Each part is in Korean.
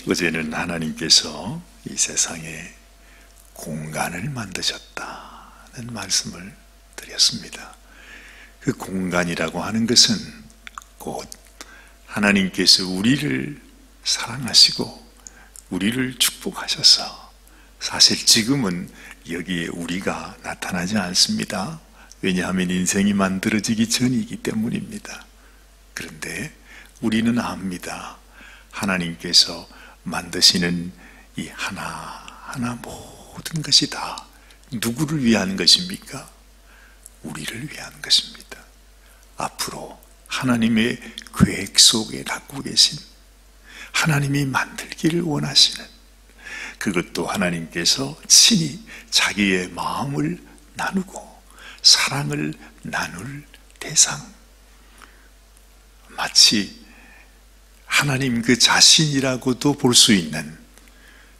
어제는 하나님께서 이 세상에 공간을 만드셨다는 말씀을 드렸습니다. 그 공간이라고 하는 것은 곧 하나님께서 우리를 사랑하시고 우리를 축복하셔서, 사실 지금은 여기에 우리가 나타나지 않습니다. 왜냐하면 인생이 만들어지기 전이기 때문입니다. 그런데 우리는 압니다. 하나님께서 만드시는 이 하나하나 모든 것이 다 누구를 위한 것입니까? 우리를 위한 것입니다. 앞으로 하나님의 계획 속에 갖고 계신, 하나님이 만들기를 원하시는, 그것도 하나님께서 친히 자기의 마음을 나누고 사랑을 나눌 대상, 마치 하나님 그 자신이라고도 볼 수 있는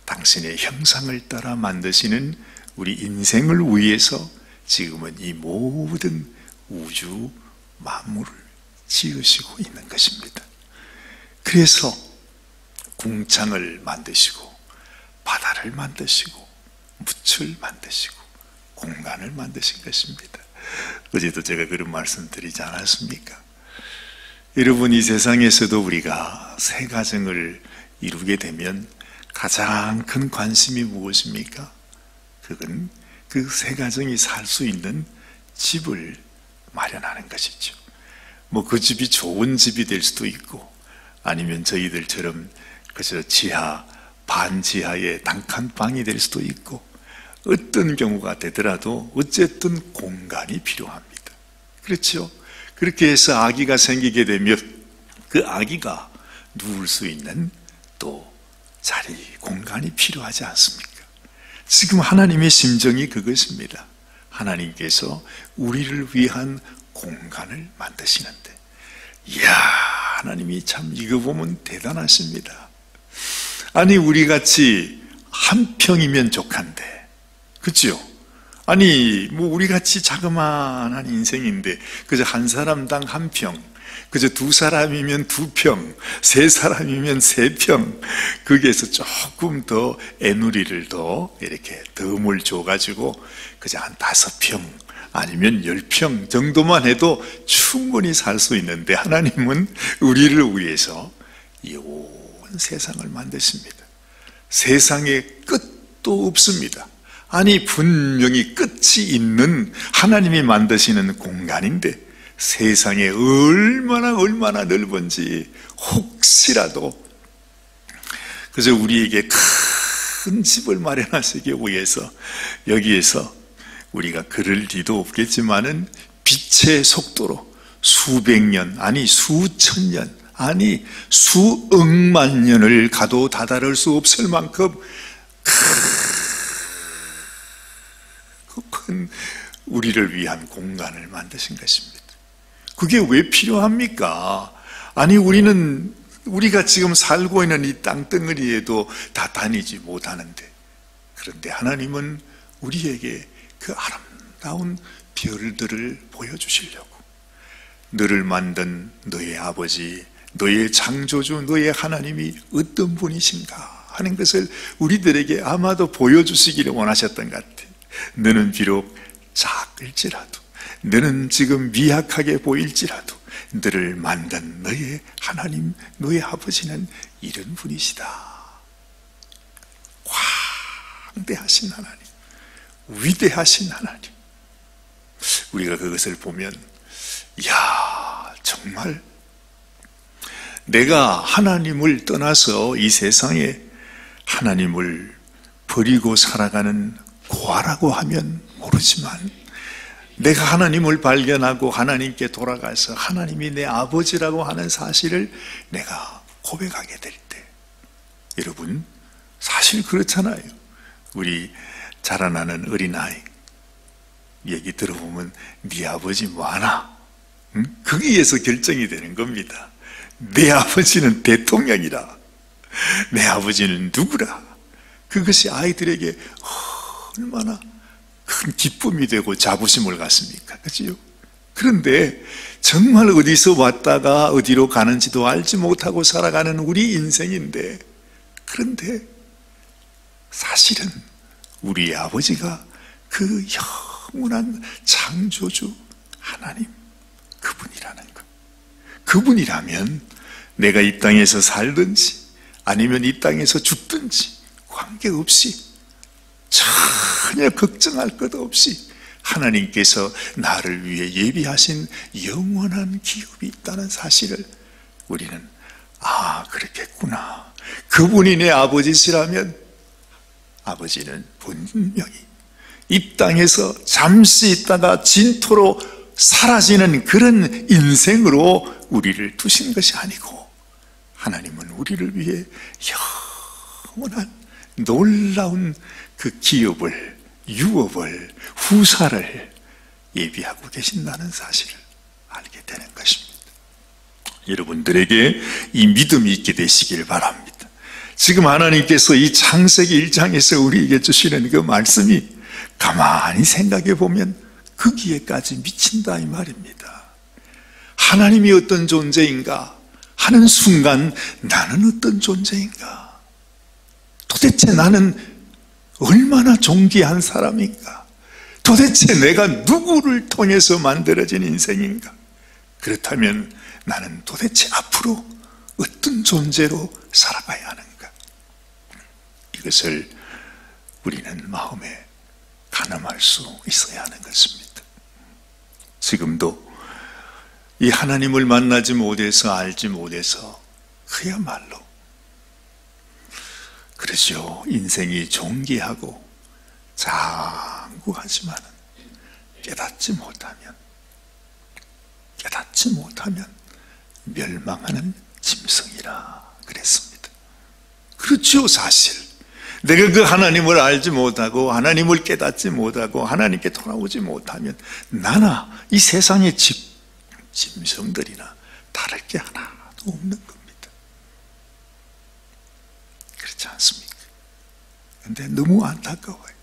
당신의 형상을 따라 만드시는 우리 인생을 위해서 지금은 이 모든 우주 만물을 지으시고 있는 것입니다. 그래서 궁창을 만드시고 바다를 만드시고 묻을 만드시고 공간을 만드신 것입니다. 어제도 제가 그런 말씀 드리지 않았습니까? 여러분, 이 세상에서도 우리가 새 가정을 이루게 되면 가장 큰 관심이 무엇입니까? 그건 그 새 가정이 살 수 있는 집을 마련하는 것이죠. 그 집이 좋은 집이 될 수도 있고, 아니면 저희들처럼 그저 지하, 반지하의 단칸방이 될 수도 있고, 어떤 경우가 되더라도 어쨌든 공간이 필요합니다. 그렇죠? 그렇게 해서 아기가 생기게 되면 그 아기가 누울 수 있는 또 자리, 공간이 필요하지 않습니까? 지금 하나님의 심정이 그것입니다. 하나님께서 우리를 위한 공간을 만드시는데, 이야, 하나님이 참 이거 보면 대단하십니다. 아니, 우리같이 한 평이면 족한데, 그렇죠? 아니, 우리같이 자그마한 인생인데 그저 한 사람당 한 평, 그저 두 사람이면 두 평, 세 사람이면 세 평, 거기에서 조금 더 애누리를 더 이렇게 덤을 줘가지고 그저 한 5평 아니면 10평 정도만 해도 충분히 살 수 있는데, 하나님은 우리를 위해서 이 온 세상을 만드십니다. 세상에 끝도 없습니다. 아니, 분명히 끝이 있는 하나님이 만드시는 공간인데 세상에 얼마나 넓은지 혹시라도 그저 우리에게 큰 집을 마련하시기 위해서 여기에서 우리가 그럴 리도 없겠지만은 빛의 속도로 수백 년, 아니 수천 년, 아니 수억만 년을 가도 다다를 수 없을 만큼 큰 우리를 위한 공간을 만드신 것입니다. 그게 왜 필요합니까? 아니, 우리가 지금 살고 있는 이 땅덩어리에도 다 다니지 못하는데, 그런데 하나님은 우리에게 그 아름다운 별들을 보여주시려고, 너를 만든 너의 아버지, 너의 창조주, 너의 하나님이 어떤 분이신가 하는 것을 우리들에게 아마도 보여주시기를 원하셨던 것 같아요. 너는 비록 작을지라도, 너는 지금 미약하게 보일지라도 너를 만든 너의 하나님, 너의 아버지는 이런 분이시다. 광대하신 하나님, 위대하신 하나님. 우리가 그것을 보면, 이야, 정말 내가 하나님을 떠나서 이 세상에 하나님을 버리고 살아가는 고아라고 하면 모르지만, 내가 하나님을 발견하고 하나님께 돌아가서 하나님이 내 아버지라고 하는 사실을 내가 고백하게 될 때, 여러분, 사실 그렇잖아요. 우리 자라나는 어린아이 얘기 들어보면 네 아버지 뭐하나? 응? 거기에서 결정이 되는 겁니다. 내 아버지는 대통령이라, 내 아버지는 누구라. 그것이 아이들에게 얼마나 큰 기쁨이 되고 자부심을 갖습니까? 그렇죠? 그런데 정말 어디서 왔다가 어디로 가는지도 알지 못하고 살아가는 우리 인생인데, 그런데 사실은 우리 아버지가 그 영원한 창조주 하나님, 그분이라는 것. 그분이라면 내가 이 땅에서 살든지 아니면 이 땅에서 죽든지 관계없이 전혀 걱정할 것 없이 하나님께서 나를 위해 예비하신 영원한 기업이 있다는 사실을 우리는 그렇겠구나. 그분이 내 아버지시라면 아버지는 분명히 이 땅에서 잠시 있다가 진토로 사라지는 그런 인생으로 우리를 두신 것이 아니고 하나님은 우리를 위해 영원한 놀라운 그 기업을, 유업을, 후사를 예비하고 계신다는 사실을 알게 되는 것입니다. 여러분들에게 이 믿음이 있게 되시길 바랍니다. 지금 하나님께서 이 창세기 1장에서 우리에게 주시는 그 말씀이 가만히 생각해 보면 거기에까지 미친다 이 말입니다. 하나님이 어떤 존재인가 하는 순간 나는 어떤 존재인가? 도대체 나는 얼마나 존귀한 사람인가? 도대체 내가 누구를 통해서 만들어진 인생인가? 그렇다면 나는 도대체 앞으로 어떤 존재로 살아가야 하는가? 이것을 우리는 마음에 가늠할 수 있어야 하는 것입니다. 지금도 이 하나님을 만나지 못해서 알지 못해서 그야말로 그러죠. 인생이 존귀하고 장구하지만 깨닫지 못하면 멸망하는 짐승이라 그랬습니다. 그렇죠. 사실 내가 그 하나님을 알지 못하고 하나님을 깨닫지 못하고 하나님께 돌아오지 못하면 나나 이 세상의 짐승들이나 다를 게 하나도 없는 겁니다. 그렇지 않습니까? 그런데 너무 안타까워요.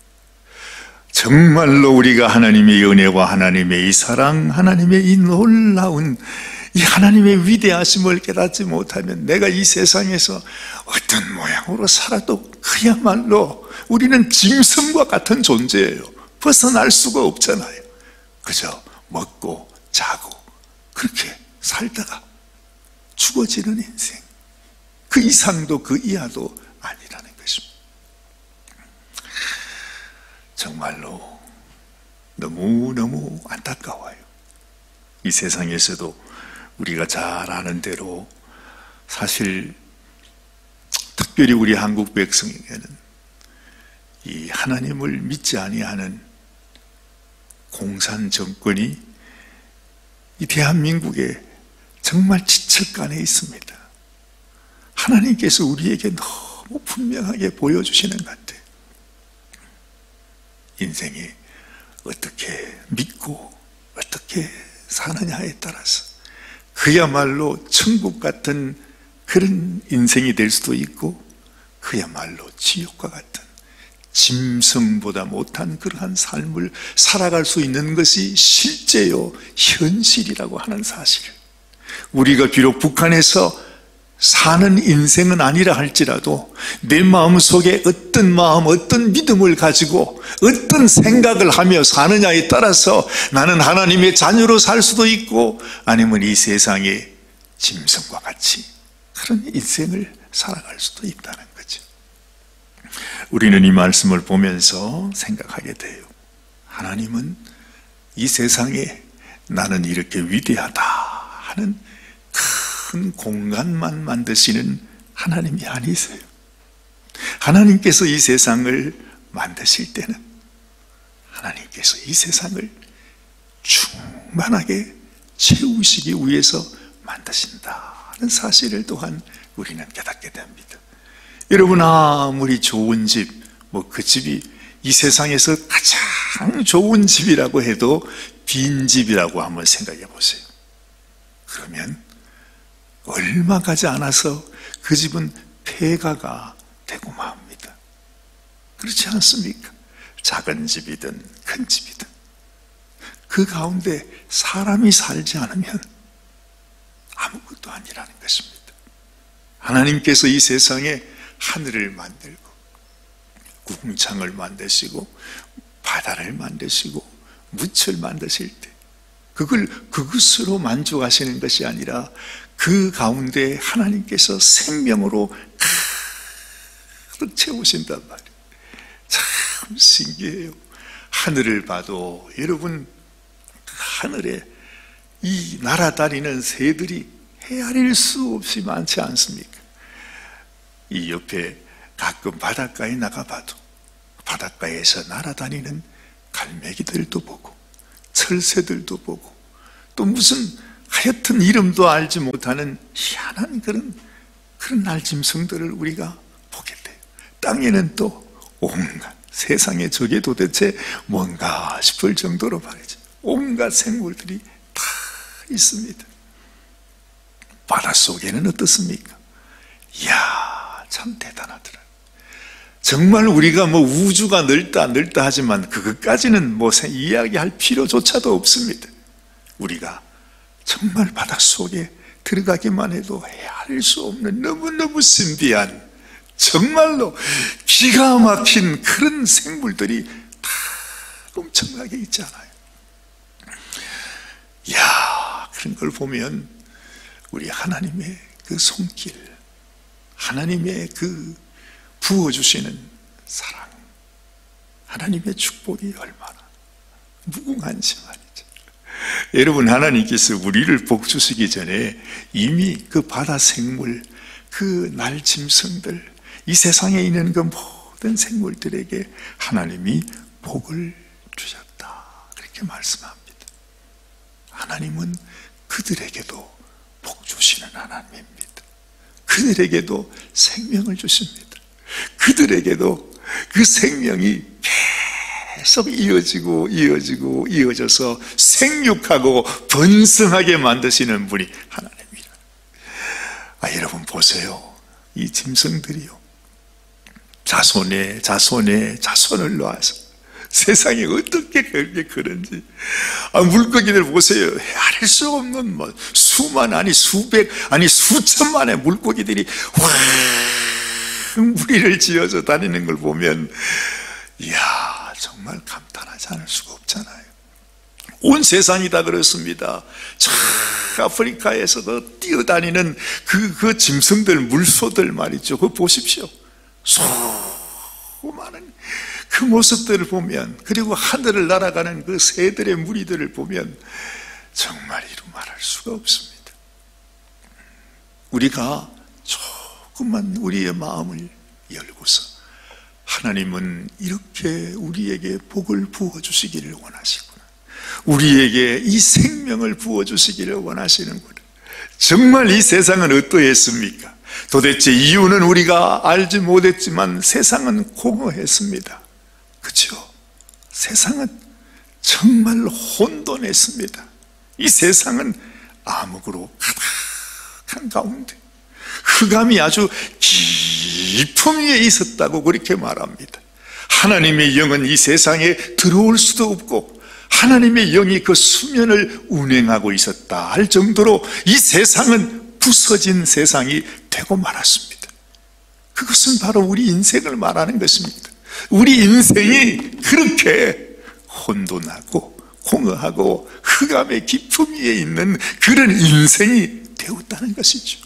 정말로 우리가 하나님의 은혜와 하나님의 이 사랑, 하나님의 이 놀라운 이 하나님의 위대하심을 깨닫지 못하면 내가 이 세상에서 어떤 모양으로 살아도 그야말로 우리는 짐승과 같은 존재예요. 벗어날 수가 없잖아요. 그저 먹고 자고 그렇게 살다가 죽어지는 인생, 그 이상도 그 이하도 아니라는 것입니다. 정말로 너무너무 안타까워요. 이 세상에서도 우리가 잘 아는 대로 사실 특별히 우리 한국 백성에게는 이 하나님을 믿지 아니하는 공산 정권이 이 대한민국에 정말 지척간에 있습니다. 하나님께서 우리에게 너무 분명하게 보여주시는 것 같아요. 인생이 어떻게 믿고 어떻게 사느냐에 따라서 그야말로 천국 같은 그런 인생이 될 수도 있고 그야말로 지옥과 같은 짐승보다 못한 그러한 삶을 살아갈 수 있는 것이 실제요 현실이라고 하는 사실, 우리가 비록 북한에서 사는 인생은 아니라 할지라도 내 마음속에 어떤 마음, 어떤 믿음을 가지고 어떤 생각을 하며 사느냐에 따라서 나는 하나님의 자녀로 살 수도 있고 아니면 이 세상의 짐승과 같이 그런 인생을 살아갈 수도 있다는 거죠. 우리는 이 말씀을 보면서 생각하게 돼요. 하나님은 이 세상에 나는 이렇게 위대하다 하는 큰 공간만 만드시는 하나님이 아니세요. 하나님께서 이 세상을 만드실 때는 하나님께서 이 세상을 충만하게 채우시기 위해서 만드신다는 사실을 또한 우리는 깨닫게 됩니다. 여러분, 아무리 좋은 집, 그 집이 이 세상에서 가장 좋은 집이라고 해도 빈집이라고 한번 생각해 보세요. 그러면 얼마 가지 않아서 그 집은 폐가가 되고 맙니다. 그렇지 않습니까? 작은 집이든 큰 집이든 그 가운데 사람이 살지 않으면 아무것도 아니라는 것입니다. 하나님께서 이 세상에 하늘을 만들고 궁창을 만드시고 바다를 만드시고 무철 만드실 때 그것으로 만족하시는 것이 아니라 그 가운데 하나님께서 생명으로 가득 채우신단 말이에요. 참 신기해요. 하늘을 봐도 여러분 그 하늘에 이 날아다니는 새들이 헤아릴 수 없이 많지 않습니까? 이 옆에 가끔 바닷가에 나가봐도 바닷가에서 날아다니는 갈매기들도 보고 철새들도 보고 또 무슨 하여튼 이름도 알지 못하는 희한한 그런 날짐승들을 우리가 보게 돼요. 땅에는 또 온갖 세상에 저게 도대체 뭔가 싶을 정도로 말이죠. 온갖 생물들이 다 있습니다. 바닷속에는 어떻습니까? 이야, 참 대단하더라. 정말 우리가 우주가 넓다 하지만 그것까지는 이야기할 필요조차도 없습니다. 우리가 정말 바닷속에 들어가기만 해도 헤아릴 수 없는 너무너무 신비한 정말로 기가 막힌 그런 생물들이 다 엄청나게 있잖아요. 이야, 그런 걸 보면 우리 하나님의 그 손길, 하나님의 그 부어주시는 사랑, 하나님의 축복이 얼마나 무궁한지 말이죠. 여러분, 하나님께서 우리를 복 주시기 전에 이미 그 바다 생물, 그 날짐승들, 이 세상에 있는 그 모든 생물들에게 하나님이 복을 주셨다, 그렇게 말씀합니다. 하나님은 그들에게도 복 주시는 하나님입니다. 그들에게도 생명을 주십니다. 그들에게도 그 생명이 계속 이어져서 생육하고 번성하게 만드시는 분이 하나님이라. 여러분 보세요. 이 짐승들이요, 자손에 자손을 놓아서 세상에 어떻게 그렇게 그런지. 물고기들 보세요. 헤아릴 수 없는 수만 아니 수백 아니 수천만의 물고기들이 무리를 지어서 다니는 걸 보면 이야, 정말 감탄하지 않을 수가 없잖아요. 온 세상이 다 그렇습니다. 저 아프리카에서도 뛰어다니는 그 짐승들, 물소들 말이죠. 그거 보십시오. 수많은 그 모습들을 보면, 그리고 하늘을 날아가는 그 새들의 무리들을 보면 정말 이루 말할 수가 없습니다. 우리가 조금만 우리의 마음을 열고서 하나님은 이렇게 우리에게 복을 부어주시기를 원하시구나, 우리에게 이 생명을 부어주시기를 원하시는구나. 정말 이 세상은 어떠했습니까? 도대체 이유는 우리가 알지 못했지만 세상은 공허했습니다. 그렇죠? 세상은 정말 혼돈했습니다. 이 세상은 암흑으로 가득한 가운데 흑암이 아주 깊음 위에 있었다고 그렇게 말합니다. 하나님의 영은 이 세상에 들어올 수도 없고 하나님의 영이 그 수면을 운행하고 있었다 할 정도로 이 세상은 부서진 세상이 되고 말았습니다. 그것은 바로 우리 인생을 말하는 것입니다. 우리 인생이 그렇게 혼돈하고 공허하고 흑암의 깊음 위에 있는 그런 인생이 되었다는 것이죠.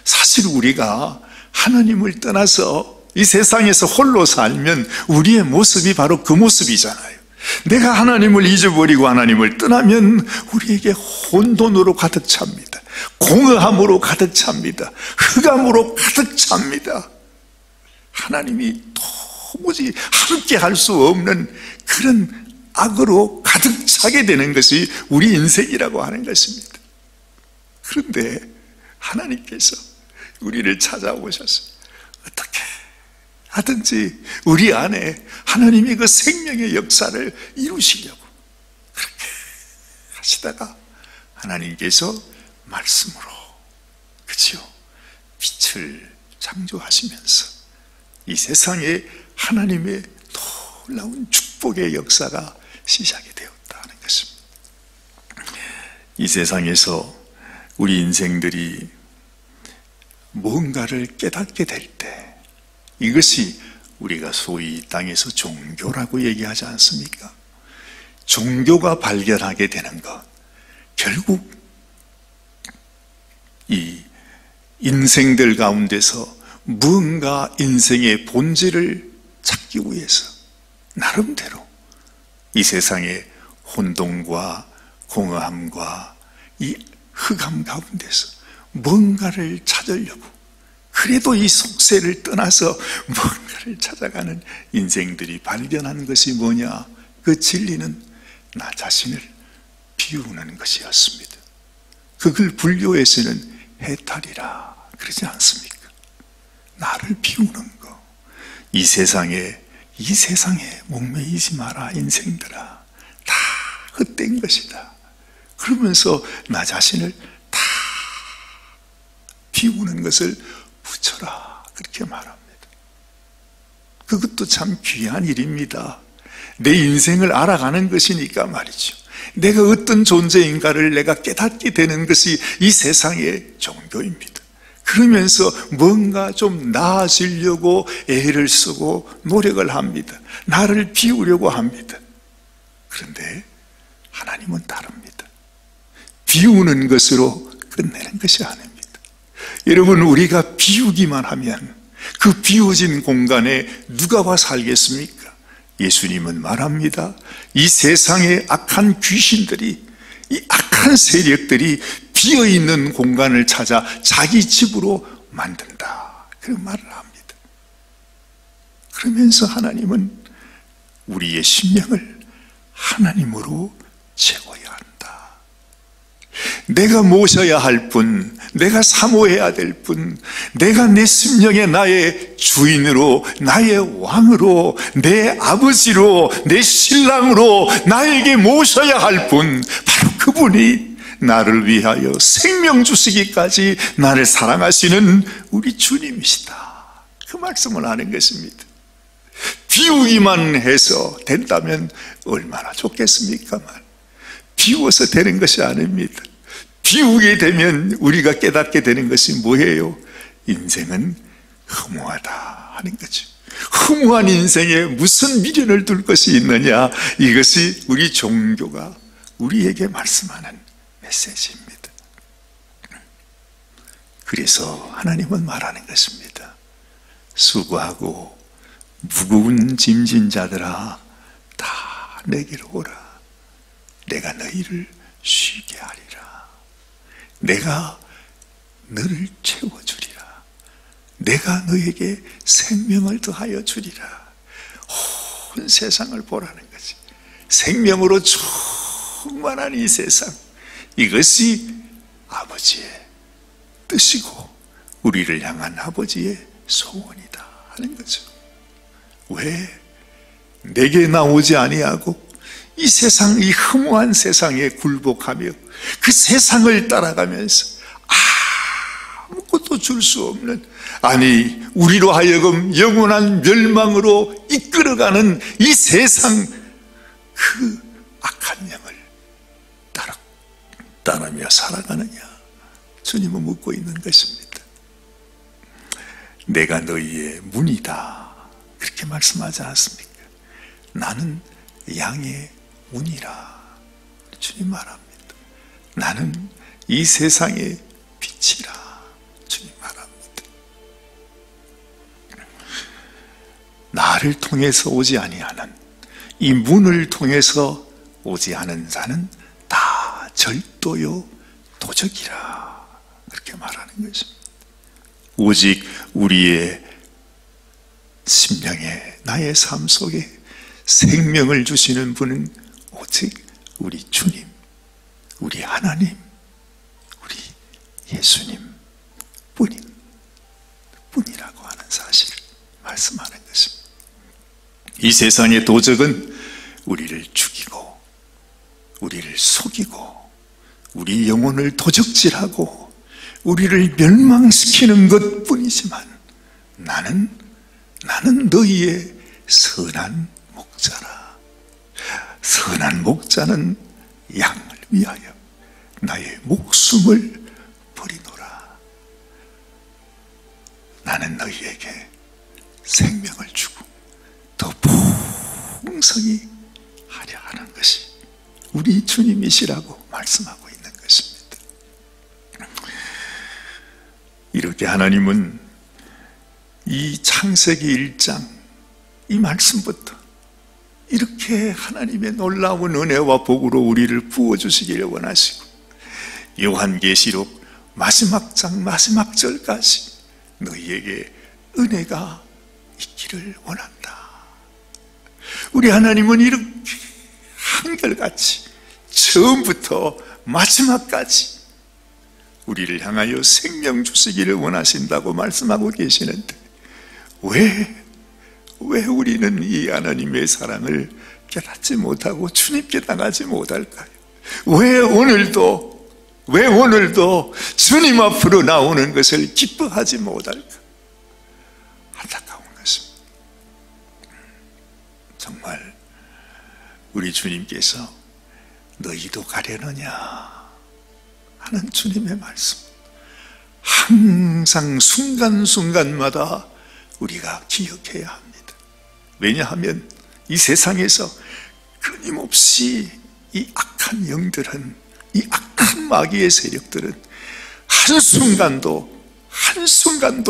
사실 우리가 하나님을 떠나서 이 세상에서 홀로 살면 우리의 모습이 바로 그 모습이잖아요. 내가 하나님을 잊어버리고 하나님을 떠나면 우리에게 혼돈으로 가득 찹니다. 공허함으로 가득 찹니다. 흑암으로 가득 찹니다. 하나님이 도무지 함께 할 수 없는 그런 악으로 가득 차게 되는 것이 우리 인생이라고 하는 것입니다. 그런데 하나님께서 우리를 찾아오셔서 어떻게 하든지 우리 안에 하나님의 그 생명의 역사를 이루시려고 그렇게 하시다가 하나님께서 말씀으로, 그치요, 빛을 창조하시면서 이 세상에 하나님의 놀라운 축복의 역사가 시작이 되었다는 것입니다. 이 세상에서 우리 인생들이 뭔가를 깨닫게 될 때, 이것이 우리가 소위 이 땅에서 종교라고 얘기하지 않습니까? 종교가 발견하게 되는 것, 결국 이 인생들 가운데서 무언가 인생의 본질을 찾기 위해서 나름대로 이 세상의 혼돈과 공허함과 이 흑암 가운데서 뭔가를 찾으려고, 그래도 이 속세를 떠나서 뭔가를 찾아가는 인생들이 발견한 것이 뭐냐? 그 진리는 나 자신을 비우는 것이었습니다. 그걸 불교에서는 해탈이라 그러지 않습니까? 나를 비우는 거. 이 세상에 목매이지 마라, 인생들아. 다 헛된 것이다. 그러면서 나 자신을 다 비우는 것을 붙여라, 그렇게 말합니다. 그것도 참 귀한 일입니다. 내 인생을 알아가는 것이니까 말이죠. 내가 어떤 존재인가를 내가 깨닫게 되는 것이 이 세상의 종교입니다. 그러면서 뭔가 좀 나아지려고 애를 쓰고 노력을 합니다. 나를 비우려고 합니다. 그런데 하나님은 다릅니다. 비우는 것으로 끝내는 것이 아닙니다. 여러분, 우리가 비우기만 하면 그 비워진 공간에 누가 와 살겠습니까? 예수님은 말합니다. 이 세상의 악한 귀신들이, 이 악한 세력들이 비어있는 공간을 찾아 자기 집으로 만든다, 그런 말을 합니다. 그러면서 하나님은 우리의 심령을 하나님으로 채워야 한다. 내가 모셔야 할 분, 내가 사모해야 될 분, 내가 내 심령의 나의 주인으로, 나의 왕으로, 내 아버지로, 내 신랑으로 나에게 모셔야 할 분, 바로 그분이 나를 위하여 생명 주시기까지 나를 사랑하시는 우리 주님이시다. 그 말씀을 하는 것입니다. 비우기만 해서 된다면 얼마나 좋겠습니까만, 비워서 되는 것이 아닙니다. 비우게 되면 우리가 깨닫게 되는 것이 뭐예요? 인생은 허무하다 하는 거죠. 허무한 인생에 무슨 미련을 둘 것이 있느냐, 이것이 우리 종교가 우리에게 말씀하는 메시지입니다. 그래서 하나님은 말하는 것입니다. 수고하고 무거운 짐진 자들아, 다 내게로 오라. 내가 너희를 쉬게 하리라. 내가 너를 채워주리라. 내가 너에게 생명을 더하여 주리라. 온 세상을 보라는 거지. 생명으로 충만한 이 세상, 이것이 아버지의 뜻이고 우리를 향한 아버지의 소원이다 하는 거죠. 왜 내게 나오지 아니하고 이 세상, 이 허무한 세상에 굴복하며 그 세상을 따라가면서 아무것도 줄 수 없는, 아니 우리로 하여금 영원한 멸망으로 이끌어가는 이 세상, 그 악한 영을 따르며 살아가느냐? 주님은 묻고 있는 것입니다. 내가 너희의 문이다, 그렇게 말씀하지 않습니까? 나는 양의 문이라 주님 말합니다. 나는 이 세상의 빛이라 주님 말합니다. 나를 통해서 오지 아니하는, 이 문을 통해서 오지 않은 자는 다 절도요 도적이라, 그렇게 말하는 것입니다. 오직 우리의 심령에, 나의 삶 속에 생명을 주시는 분은 오직 우리 주님, 우리 하나님, 우리 예수님 뿐이라고 하는 사실을 말씀하는 것입니다. 이 세상의 도적은 우리를 죽이고 우리를 속이고 우리 영혼을 도적질하고 우리를 멸망시키는 것뿐이지만, 나는 너희의 선한 목자라. 선한 목자는 양을 위하여 나의 목숨을 버리노라. 나는 너희에게 생명을 주고 더 풍성히 하려 하는 것이 우리 주님이시라고 말씀하고 있는 것입니다. 이렇게 하나님은 이 창세기 1장 이 말씀부터 이렇게 하나님의 놀라운 은혜와 복으로 우리를 부어주시기를 원하시고, 요한계시록 마지막 장 마지막 절까지 너희에게 은혜가 있기를 원한다. 우리 하나님은 이렇게 한결같이 처음부터 마지막까지 우리를 향하여 생명 주시기를 원하신다고 말씀하고 계시는데, 왜 우리는 이 하나님의 사랑을 깨닫지 못하고 주님께 나가지 못할까요? 왜 오늘도 주님 앞으로 나오는 것을 기뻐하지 못할까? 안타까운 것입니다. 정말 우리 주님께서 너희도 가려느냐 하는 주님의 말씀, 항상 순간순간마다 우리가 기억해야 합니다. 왜냐하면 이 세상에서 끊임없이 이 악한 영들은, 이 악한 마귀의 세력들은 한순간도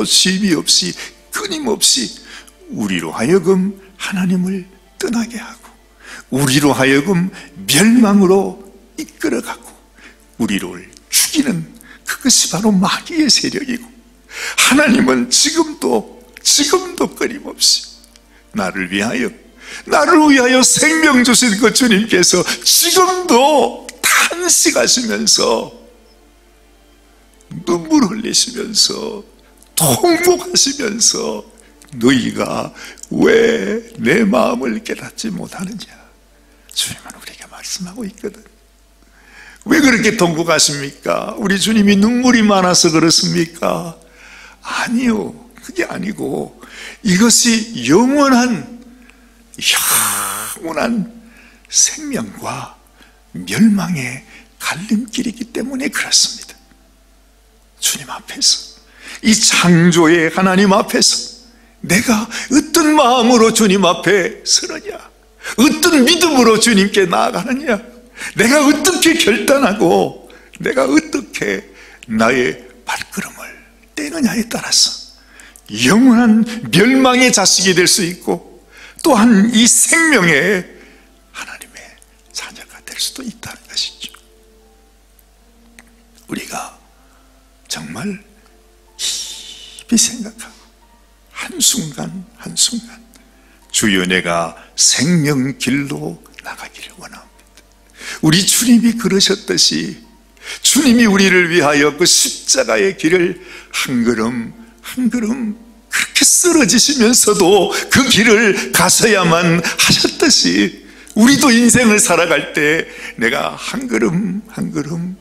쉼이 없이 끊임없이 우리로 하여금 하나님을 떠나게 하고, 우리로 하여금 멸망으로 이끌어가고, 우리를 죽이는 그것이 바로 마귀의 세력이고, 하나님은 지금도 끊임없이 나를 위하여 생명 주신 그 주님께서 지금도 탄식하시면서 눈물 흘리시면서 통곡하시면서 너희가 왜 내 마음을 깨닫지 못하느냐, 주님은 우리에게 말씀하고 있거든. 왜 그렇게 통곡하십니까? 우리 주님이 눈물이 많아서 그렇습니까? 아니요, 그게 아니고 이것이 영원한 생명과 멸망의 갈림길이기 때문에 그렇습니다. 주님 앞에서, 이 창조의 하나님 앞에서 내가 어떤 마음으로 주님 앞에 서느냐, 어떤 믿음으로 주님께 나아가느냐, 내가 어떻게 결단하고 내가 어떻게 나의 발걸음을 떼느냐에 따라서 영원한 멸망의 자식이 될 수 있고, 또한 이 생명의 하나님의 자녀가 될 수도 있다는 것이죠. 우리가 정말 깊이 생각하고 한순간 주여 내가 생명길로 나가기를 원합니다. 우리 주님이 그러셨듯이 주님이 우리를 위하여 그 십자가의 길을 한 걸음 그렇게 쓰러지시면서도 그 길을 가셔야만 하셨듯이, 우리도 인생을 살아갈 때 내가 한 걸음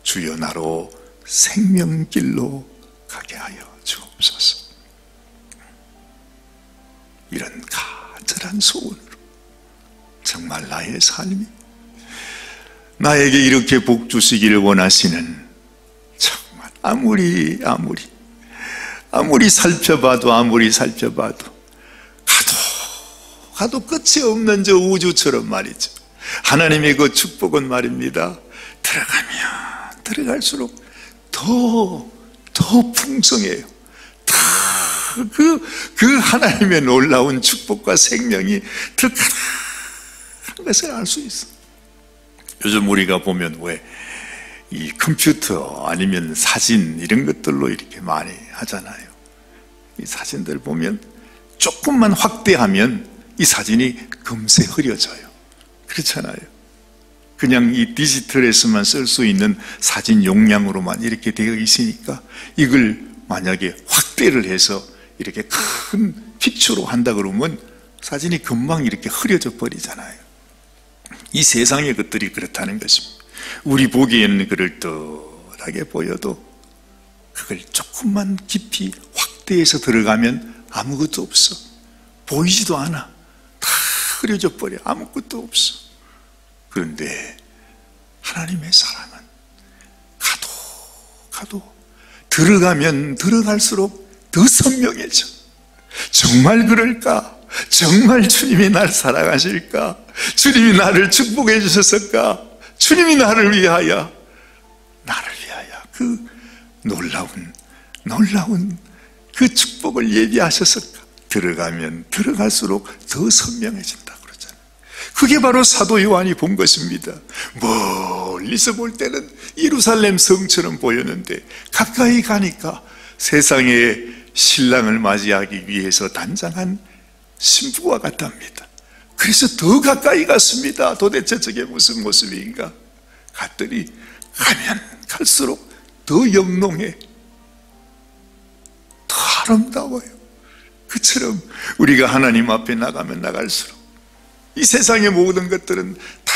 주여 나로 생명길로 가게 하여 주옵소서. 이런 간절한 소원으로 정말 나의 삶이 나에게 이렇게 복 주시기를 원하시는, 정말 아무리 살펴봐도 가도 끝이 없는 저 우주처럼 말이죠. 하나님의 그 축복은 말입니다, 들어가면 들어갈수록 더 풍성해요. 그 하나님의 놀라운 축복과 생명이 더 가득한 것을 알 수 있어. 요즘 우리가 보면 왜 이 컴퓨터 아니면 사진 이런 것들로 이렇게 많이 하잖아요. 이 사진들 보면 조금만 확대하면 이 사진이 금세 흐려져요. 그렇잖아요. 그냥 이 디지털에서만 쓸 수 있는 사진 용량으로만 이렇게 되어 있으니까, 이걸 만약에 확대를 해서 이렇게 큰 픽처로 한다 그러면 사진이 금방 이렇게 흐려져 버리잖아요. 이 세상의 것들이 그렇다는 것입니다. 우리 보기에는 그럴듯하게 보여도 그걸 조금만 깊이 확대해서 들어가면 아무것도 없어. 보이지도 않아. 다 흐려져 버려. 아무것도 없어. 그런데 하나님의 사랑은 가도 들어가면 들어갈수록 더 선명해져. 정말 그럴까? 정말 주님이 날 사랑하실까? 주님이 나를 축복해 주셨을까? 주님이 나를 위하여 그 놀라운 그 축복을 예비하셨을까? 들어가면 들어갈수록 더 선명해진다 그러잖아요. 그게 바로 사도 요한이 본 것입니다. 멀리서 볼 때는 예루살렘 성처럼 보였는데 가까이 가니까 세상의 신랑을 맞이하기 위해서 단장한 신부와 같답니다. 그래서 더 가까이 갔습니다. 도대체 저게 무슨 모습인가? 갔더니 가면 갈수록 더 영롱해, 더 아름다워요. 그처럼 우리가 하나님 앞에 나가면 나갈수록 이 세상의 모든 것들은 다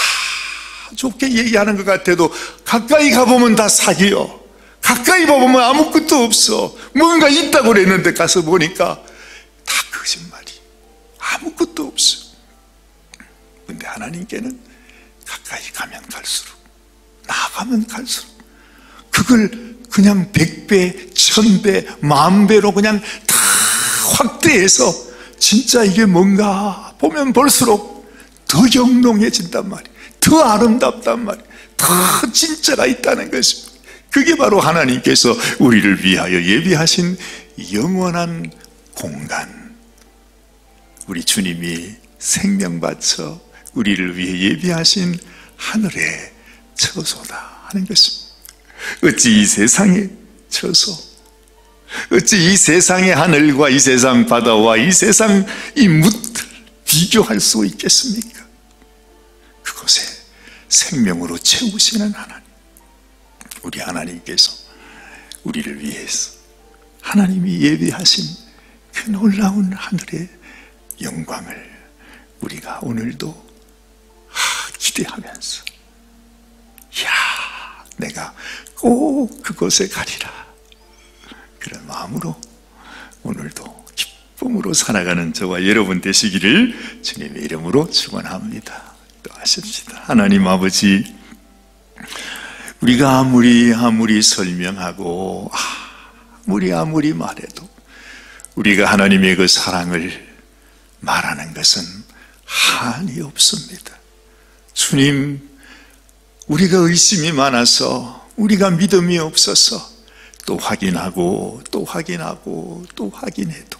좋게 얘기하는 것 같아도 가까이 가보면 다 사기요. 가까이 봐보면 아무것도 없어. 뭔가 있다고 그랬는데 가서 보니까 다 거짓말이, 아무것도 없어. 근데 하나님께는 가까이 가면 갈수록, 나가면 갈수록 그걸 그냥 100배, 1000배, 10,000배로 그냥 다 확대해서 진짜 이게 뭔가 보면 볼수록 더 영롱해진단 말이에요. 더 아름답단 말이에요. 더 진짜가 있다는 것입니다. 그게 바로 하나님께서 우리를 위하여 예비하신 영원한 공간, 우리 주님이 생명 바쳐 우리를 위해 예비하신 하늘의 처소다 하는 것입니다. 어찌 이 세상의 처소, 어찌 이 세상의 하늘과 이 세상 바다와 이 세상 이 뭇들 비교할 수 있겠습니까? 그곳에 생명으로 채우시는 하나님, 우리 하나님께서 우리를 위해서 하나님이 예비하신 그 놀라운 하늘의 영광을 우리가 오늘도 기대하면서, 야, 내가 꼭 그곳에 가리라, 그런 마음으로 오늘도 기쁨으로 살아가는 저와 여러분 되시기를 주님의 이름으로 축원합니다. 기도하십시다. 하나님 아버지, 우리가 아무리 설명하고 아무리 말해도 우리가 하나님의 그 사랑을 말하는 것은 한이 없습니다. 주님, 우리가 의심이 많아서, 우리가 믿음이 없어서 또 확인하고 또 확인하고 또 확인해도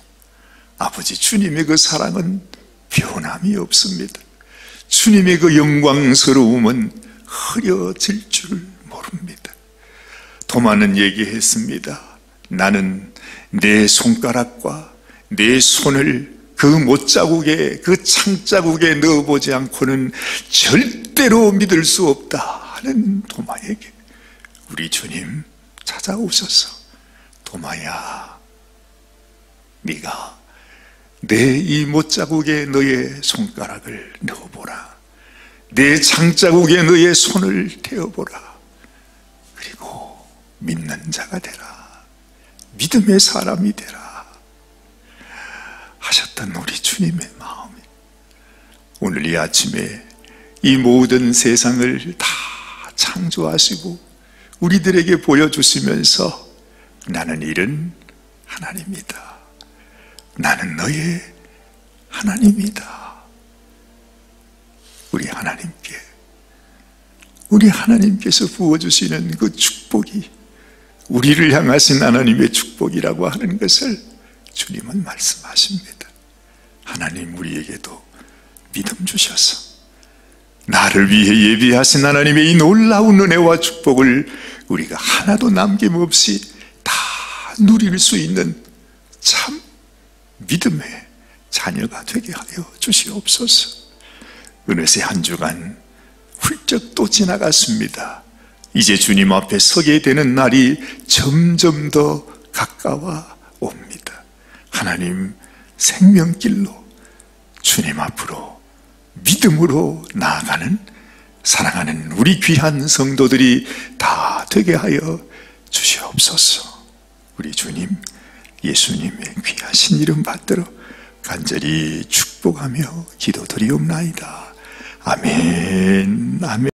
아버지, 주님의 그 사랑은 변함이 없습니다. 주님의 그 영광스러움은 흐려질 줄 모릅니다. 도마는 얘기했습니다. 나는 내 손가락과 내 손을 그 못자국에, 그 창자국에 넣어보지 않고는 절대로 믿을 수 없다 하는 도마에게 우리 주님 찾아오셔서, 도마야, 네가 내 이 못자국에 너의 손가락을 넣어보라, 내 창자국에 너의 손을 대어보라, 그리고 믿는 자가 되라, 믿음의 사람이 되라 하셨던 우리 주님의 마음이 오늘 이 아침에 이 모든 세상을 다 창조하시고 우리들에게 보여주시면서, 나는 이런 하나님이다, 나는 너의 하나님이다, 우리 하나님께서 부어주시는 그 축복이 우리를 향하신 하나님의 축복이라고 하는 것을 주님은 말씀하십니다. 하나님, 우리에게도 믿음 주셔서 나를 위해 예비하신 하나님의 이 놀라운 은혜와 축복을 우리가 하나도 남김없이 다 누릴 수 있는 참 믿음의 자녀가 되게 하여 주시옵소서. 어느새 한 주간 훌쩍 또 지나갔습니다. 이제 주님 앞에 서게 되는 날이 점점 더 가까워 옵니다. 하나님, 생명길로 주님 앞으로 믿음으로 나아가는 사랑하는 우리 귀한 성도들이 다 되게 하여 주시옵소서. 우리 주님 예수님의 귀하신 이름 받들어 간절히 축복하며 기도드리옵나이다. 아멘. 아멘.